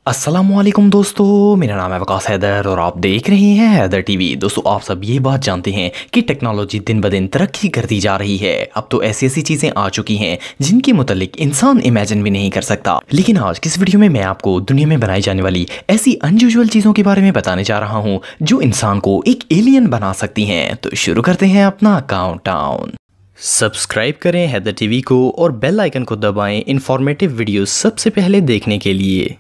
अस्सलामुअलैकुम दोस्तों, मेरा नाम है वकास हैदर और आप देख रहे हैं हैदर टीवी। दोस्तों, आप सब ये बात जानते हैं कि टेक्नोलॉजी दिन ब दिन तरक्की करती जा रही है। अब तो ऐसी ऐसी चीज़ें आ चुकी हैं जिनके मुतालिक इंसान इमेजिन भी नहीं कर सकता। लेकिन आज किस वीडियो में मैं आपको दुनिया में बनाई जाने वाली ऐसी अनयूजुअल चीज़ों के बारे में बताने जा रहा हूँ जो इंसान को एक एलियन बना सकती हैं। तो शुरू करते हैं अपना काउंटडाउन। सब्सक्राइब करें हैदर टीवी को और बेल आइकन को दबाएं इंफॉर्मेटिव वीडियो सबसे पहले देखने के लिए।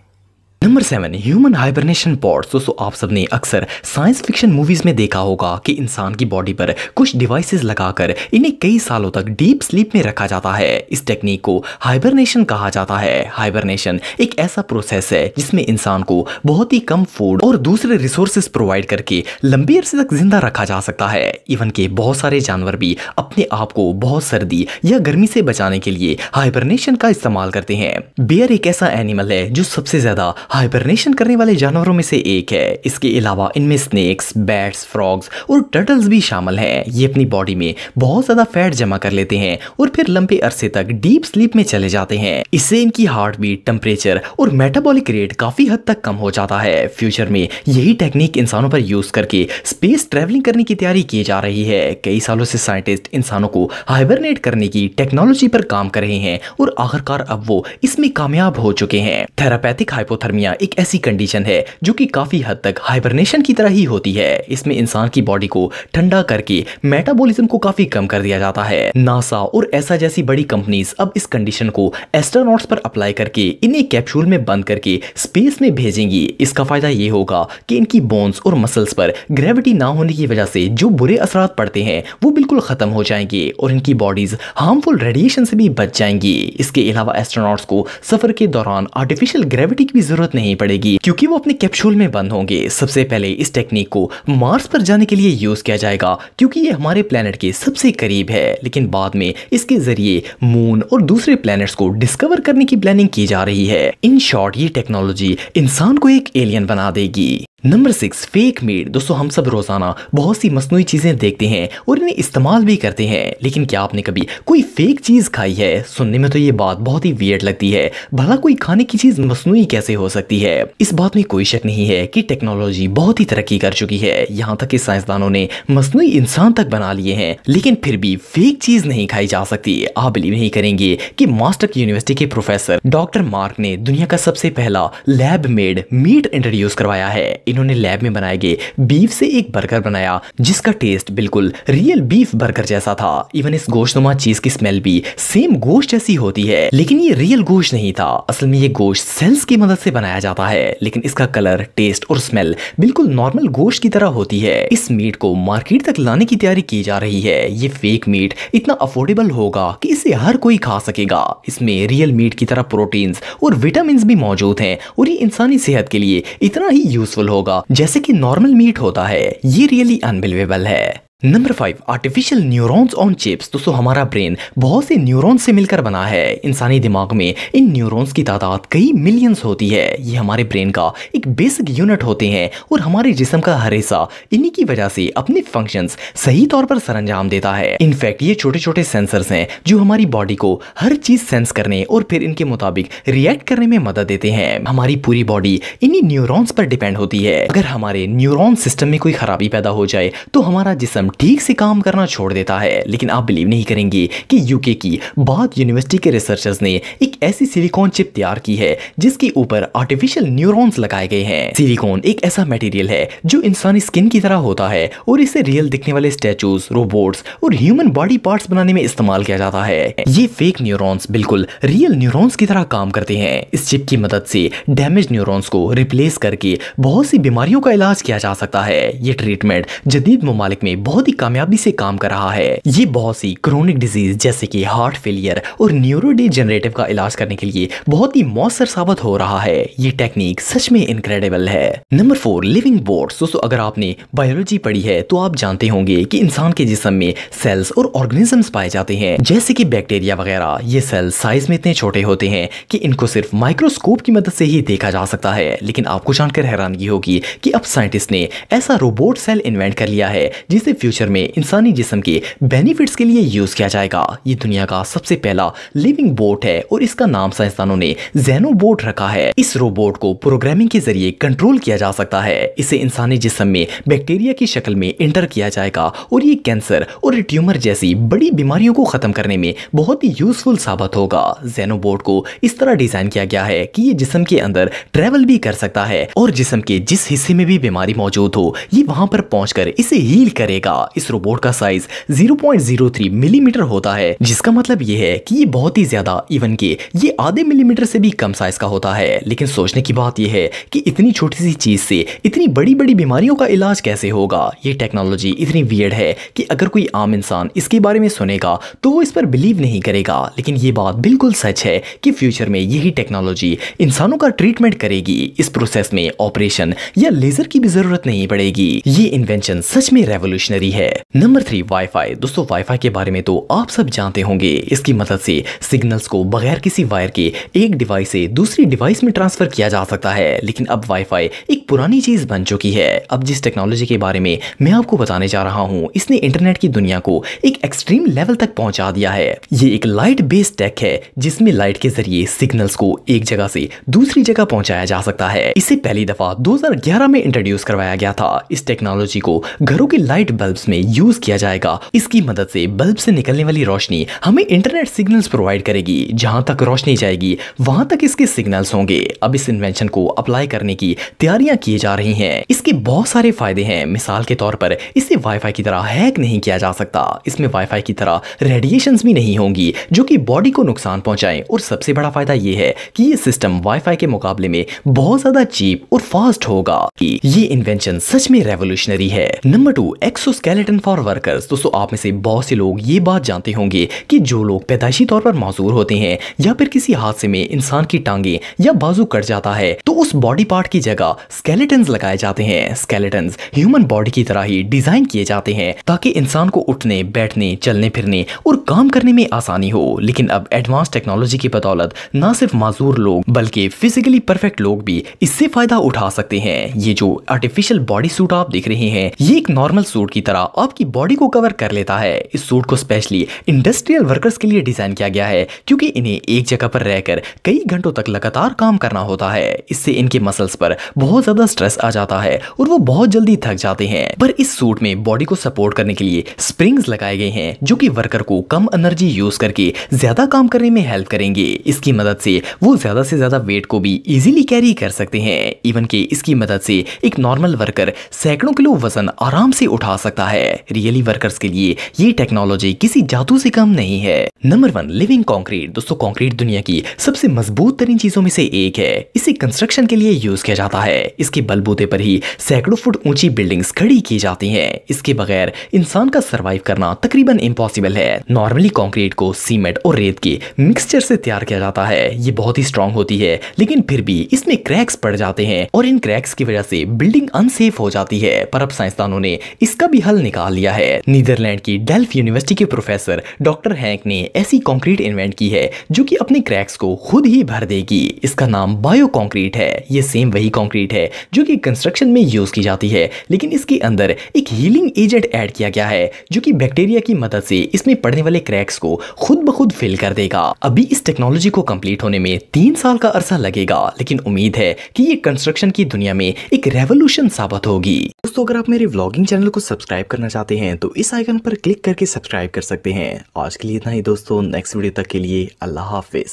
Number 7, human hibernation pods. दोस्तों, आप सबने अक्सर साइंस फिक्शन मूवीज में देखा होगा कि इंसान की बॉडी पर कुछ डिवाइसेस लगाकर इन्हें कई सालों तक डीप स्लीप में रखा जाता है। इस टेक्निक को हाइबरनेशन कहा जाता है। हाइबरनेशन एक ऐसा प्रोसेस है जिसमें इंसान को बहुत ही कम फूड और दूसरे रिसोर्सेज प्रोवाइड करके लंबी अरसे तक जिंदा रखा जा सकता है। इवन के बहुत सारे जानवर भी अपने आप को बहुत सर्दी या गर्मी से बचाने के लिए हाइबरनेशन का इस्तेमाल करते हैं। बेयर एक ऐसा एनिमल है जो सबसे ज्यादा हाइबरनेशन करने वाले जानवरों में से एक है। इसके अलावा इनमें स्नेक्स, बैट्स, फ्रॉग्स और टर्टल्स भी शामिल हैं। ये अपनी बॉडी में बहुत ज्यादा फैट जमा कर लेते हैं और फिर लंबे अरसे तक डीप स्लीप में चले जाते हैं। इससे इनकी हार्ट बीट, टेम्परेचर और मेटाबॉलिक रेट काफी हद तक कम हो जाता है। फ्यूचर में यही टेक्निक इंसानों पर यूज करके स्पेस ट्रेवलिंग करने की तैयारी की जा रही है। कई सालों से साइंटिस्ट इंसानों को हाइबरनेट करने की टेक्नोलॉजी पर काम कर रहे हैं और आखिरकार अब वो इसमें कामयाब हो चुके हैं। थेरापेथिक हाइपोथर्मिया एक ऐसी कंडीशन है जो कि काफी हद तक हाइबरनेशन की तरह ही होती है। इसमें इंसान की बॉडी को ठंडा करके मेटाबॉलिज्म को काफी कम कर दिया जाता है। नासा और ऐसा जैसी बड़ी कंपनीज अब इस कंडीशन को एस्ट्रोनॉट्स पर अप्लाई करके इन्हें कैप्सूल में बंद करके स्पेस में भेजेंगी। इसका फायदा ये होगा कि इनकी बोन्स और मसल्स पर ग्रेविटी ना होने की वजह से जो बुरे असरात पड़ते हैं वो बिल्कुल खत्म हो जाएंगे और इनकी बॉडीज हार्मफुल रेडिएशन से भी बच जाएंगी। इसके अलावा एस्ट्रोनॉट्स को सफर के दौरान आर्टिफिशियल ग्रेविटी की भी जरूरत नहीं पड़ेगी क्योंकि वो अपने कैप्सूल में बंद होंगे। सबसे पहले इस टेक्निक को मार्स पर जाने के लिए यूज किया जाएगा क्योंकि ये हमारे प्लेनेट के सबसे करीब है। लेकिन बाद में इसके जरिए मून और दूसरे प्लैनेट्स को डिस्कवर करने की प्लानिंग की जा रही है। इन शॉर्ट, ये टेक्नोलॉजी इंसान को एक एलियन बना देगी। Number 6, fake meat. दोस्तों, हम सब रोजाना बहुत सी मसनूई चीजें देखते हैं और इन्हें इस्तेमाल भी करते हैं। लेकिन क्या आपने कभी कोई फेक चीज खाई है? सुनने में तो ये बात बहुत ही वियर्ड लगती है। भला कोई खाने की चीज मसनूई कैसे हो सकती है? इस बात में कोई शक नहीं है कि टेक्नोलॉजी बहुत ही तरक्की कर चुकी है। यहाँ तक कि साइंसदानों ने मसनूई इंसान तक बना लिए हैं, लेकिन फिर भी फेक चीज नहीं खाई जा सकती। आप बिलीव नहीं करेंगे कि मास्टर यूनिवर्सिटी के प्रोफेसर डॉक्टर मार्क ने दुनिया का सबसे पहला लैब मेड मीट इंट्रोड्यूस करवाया है। इन्होंने लैब में बनाए गए बीफ से एक बर्गर बनाया जिसका टेस्ट बिल्कुल रियल बीफ बर्गर जैसा था। इवन इस गोश्तनुमा चीज की स्मेल भी सेम गोश्त जैसी होती है। लेकिन ये रियल गोश्त नहीं था। असल में ये गोश्त सेल्स की मदद से बनाया जाता है, लेकिन इसका कलर, टेस्ट और स्मेल बिल्कुल नॉर्मल गोश्त की तरह होती है। इस मीट को मार्केट तक लाने की तैयारी की जा रही है। ये फेक मीट इतना अफोर्डेबल होगा कि इसे हर कोई खा सकेगा। इसमें रियल मीट की तरह प्रोटीन्स और विटामिन भी मौजूद हैं और ये इंसानी सेहत के लिए इतना ही यूजफुल होगा जैसे कि नॉर्मल मीट होता है। ये रियली अनबिलीवेबल है। Number 5, artificial neurons on chips. दोस्तों, हमारा ब्रेन बहुत से न्यूरॉन्स से मिलकर बना है। इंसानी दिमाग में इन न्यूरॉन्स की तादाद कई मिलियंस होती है। ये हमारे ब्रेन का एक बेसिक यूनिट होते हैं और हमारे जिस्म का हर हिस्सा इन्हीं की वजह से अपने फंक्शंस सही तौर पर सरंजाम देता है। इनफैक्ट ये छोटे छोटे सेंसर्स हैं जो हमारी बॉडी को हर चीज सेंस करने और फिर इनके मुताबिक रिएक्ट करने में मदद देते हैं। हमारी पूरी बॉडी इन्हीं न्यूरॉन्स पर डिपेंड होती है। अगर हमारे न्यूरॉन सिस्टम में कोई खराबी पैदा हो जाए तो हमारा जिस्म ठीक से काम करना छोड़ देता है। लेकिन आप बिलीव नहीं करेंगे कि यूके की बाथ यूनिवर्सिटी के रिसर्चर्स ने एक ऐसी सिलिकॉन चिप तैयार की है जिसके ऊपर आर्टिफिशियल न्यूरॉन्स लगाए गए हैं। सिलिकॉन एक ऐसा मटेरियल है जो इंसानी स्किन की तरह होता है और इसे रियल दिखने वाले स्टैचूज, रोबोट्स और ह्यूमन बॉडी पार्ट्स बनाने में इस्तेमाल किया जाता है। ये फेक न्यूरॉन्स बिल्कुल रियल न्यूरॉन्स की तरह काम करते हैं। इस चिप की मदद से डैमेज न्यूरॉन्स को रिप्लेस करके बहुत सी बीमारियों का इलाज किया जा सकता है। ये ट्रीटमेंट जदीद ममालिक में बहुत ही कामयाबी से काम कर रहा है। ये बहुत सी क्रोनिक डिजीज जैसे कि हार्ट फेलियर और न्यूरोडिजेनरेटिव का इलाज करने के लिए बहुत ही मौसर साबित हो रहा है। ये टेक्निक सच में इनक्रेडिबल है। Number 4, living boats. दोस्तों, अगर आपने बायोलॉजी पढ़ी है तो आप जानते होंगे कि इंसान के जिस्म में सेल्स और ऑर्गेनिजम्स पाए जाते हैं जैसे कि बैक्टीरिया वगैरह। ये सेल्स साइज में इतने छोटे होते हैं कि इनको सिर्फ माइक्रोस्कोप की मदद से ही देखा जा सकता है। लेकिन आपको जानकर हैरानगी होगी कि अब साइंटिस्ट ने ऐसा रोबोट सेल इन्वेंट कर लिया है जिसे फ्यूचर में इंसानी जिस्म के बेनिफिट्स के लिए यूज किया जाएगा। ये दुनिया का सबसे पहला लिविंग बोट है और इसका नाम साइंसदानों ने ज़ेनोबोट रखा है। इस रोबोट को प्रोग्रामिंग के जरिए कंट्रोल किया जा सकता है। इसे इंसानी जिस्म में बैक्टीरिया की शक्ल में एंटर किया जाएगा और ये कैंसर और ट्यूमर जैसी बड़ी बीमारियों को खत्म करने में बहुत ही यूजफुल साबित होगा। ज़ेनोबोट को इस तरह डिजाइन किया गया है कि ये जिस्म के अंदर ट्रेवल भी कर सकता है और जिस्म के जिस हिस्से में भी बीमारी मौजूद हो ये वहां पर पहुंचकर इसे हील करेगा। इस रोबोट का साइज 0.03 मिलीमीटर होता है, जिसका मतलब ये है कि ये बहुत ही ज्यादा, इवन के ये आधे मिलीमीटर से भी कम साइज का होता है। लेकिन सोचने की बात यह है कि इतनी छोटी सी चीज से इतनी बड़ी बड़ी बीमारियों का इलाज कैसे होगा। ये टेक्नोलॉजी इतनी वियर्ड है कि अगर कोई आम इंसान इसके बारे में सुनेगा तो वो इस पर बिलीव नहीं करेगा। लेकिन ये बात बिल्कुल सच है कि फ्यूचर में यही टेक्नोलॉजी इंसानों का ट्रीटमेंट करेगी। इस प्रोसेस में ऑपरेशन या लेजर की भी जरूरत नहीं पड़ेगी। ये इन्वेंशन सच में रेवोल्यूशनरी है। Number 3, wifi. दोस्तों, वाईफाई के बारे में तो आप सब जानते होंगे। इसकी मदद से सिग्नल्स को बगैर किसी वायर के एक डिवाइस से दूसरी डिवाइस में ट्रांसफर किया जा सकता है। लेकिन अब वाईफाई एक पुरानी चीज बन चुकी है। अब जिस टेक्नोलॉजी के बारे में मैं आपको बताने जा रहा हूँ, इसने इंटरनेट की दुनिया को एक एक्सट्रीम लेवल तक पहुंचा दिया है। ये एक लाइट बेस्ड टेक है जिसमें लाइट के जरिए सिग्नल्स को एक जगह से दूसरी जगह पहुंचाया जा सकता है। इसे पहली दफा 2011 में इंट्रोड्यूस करवाया गया था। इस टेक्नोलॉजी को घरों के लाइट बल्ब्स में यूज किया जाएगा। इसकी मदद से बल्ब से निकलने वाली रोशनी हमें इंटरनेट सिग्नल्स प्रोवाइड करेगी। जहां तक रोशनी जाएगी वहां तक इसके सिग्नल्स होंगे। अब इस इन्वेंशन को अप्लाई करने की तैयारियां की जा रही हैं। इसके बहुत सारे फायदे हैं। मिसाल के तौर पर इसे वाईफाई की तरह हैक नहीं किया जा सकता। इसमें वाईफाई की तरह रेडिएशंस भी नहीं होंगी जो कि बॉडी को नुकसान पहुंचाएं। और सबसे बड़ा फायदा यह है कि ये सिस्टम वाईफाई के मुकाबले में बहुत ज्यादा चीप और फास्ट होगा। ये इन्वेंशन सच में रेवोल्यूशनरी है। Number 2, exoskeleton for workers. दोस्तों, आप में से बहुत से लोग ये बात जानते होंगे कि जो लोग पैदाइशी तौर पर माजूर होते हैं या फिर किसी हादसे में इंसान की टांगे या बाजू कट जाता है तो उस बॉडी पार्ट की जगह स्केलेटन्स लगाए जाते हैं। स्केलेटन्स ह्यूमन बॉडी की तरह ही डिजाइन किए जाते हैं ताकि इंसान को उठने, बैठने, चलने फिरने और काम करने में आसानी हो। लेकिन अब एडवांस टेक्नोलॉजी की बदौलत न सिर्फ माजूर लोग बल्कि फिजिकली परफेक्ट लोग भी इससे फायदा उठा सकते हैं। ये जो आर्टिफिशियल बॉडी सूट आप देख रहे हैं, ये एक नॉर्मल सूट की तरह आपकी बॉडी को कवर कर लेता है। इस सूट को स्पेशली इंडस्ट्रियल वर्कर्स के लिए डिजाइन किया गया है क्योंकि इन्हें एक जगह पर रहकर कई घंटों तक लगातार काम करना होता है। इससे इनके मसल्स पर बहुत ज्यादा स्ट्रेस आ जाता है और वो बहुत जल्दी थक जाते हैं। पर इस सूट में बॉडी को सपोर्ट करने के लिए स्प्रिंग्स लगाए गए हैं जो कि वर्कर को कम एनर्जी यूज करके ज्यादा काम करने में हेल्प करेंगे। इसकी मदद से वो ज्यादा से ज्यादा वेट को भी इजीली कैरी कर सकते हैं। इवन के इसकी मदद से एक नॉर्मल वर्कर सैकड़ों किलो वजन आराम से उठा सकता है। रियली वर्कर्स के लिए ये टेक्नोलॉजी किसी जादू से कम नहीं है। Number 1, living concrete. दोस्तों, कंक्रीट दुनिया की सबसे मजबूत तरीन चीजों में से एक है। इसे कंस्ट्रक्शन के लिए यूज किया जाता है। इसके बलबूते पर ही सैकड़ों फुट ऊंची बिल्डिंग्स खड़ी की जाती हैं। इसके बगैर इंसान का सरवाइव करना तकरीबन इम्पॉसिबल है। नॉर्मली कंक्रीट को सीमेंट और रेत के मिक्सचर से तैयार किया जाता है। ये बहुत ही स्ट्रांग होती है लेकिन फिर भी इसमें क्रैक्स पड़ जाते हैं और इन क्रैक्स की वजह से बिल्डिंग अनसेफ हो जाती है। पर अब साइंसदानों ने इसका भी हल निकाल लिया है। नीदरलैंड की डेल्फ यूनिवर्सिटी के प्रोफेसर डॉक्टर हैंक ने ऐसी कंक्रीट इन्वेंट की है जो कि अपने क्रैक्स को खुद ही भर देगी। इसका नाम बायो कंक्रीट है। ये सेम वही कंक्रीट है जो कि कंस्ट्रक्शन में यूज की जाती है, लेकिन इसके अंदर एक हीलिंग एजेंट ऐड किया गया है जो कि बैक्टीरिया की मदद से इसमें पड़ने वाले क्रैक्स को खुद ब खुद फिल कर देगा। अभी इस टेक्नोलॉजी को कंप्लीट होने में 3 साल का अरसा लगेगा, लेकिन उम्मीद है कि ये कंस्ट्रक्शन की दुनिया में एक रेवोल्यूशन साबित होगी। दोस्तों, अगर आप मेरे व्लॉगिंग चैनल को सब्सक्राइब करना चाहते हैं तो इस आइकन पर क्लिक करके सब्सक्राइब कर सकते हैं। आज के लिए इतना ही दोस्तों, नेक्स्ट वीडियो तक के लिए अल्लाह हाफिज।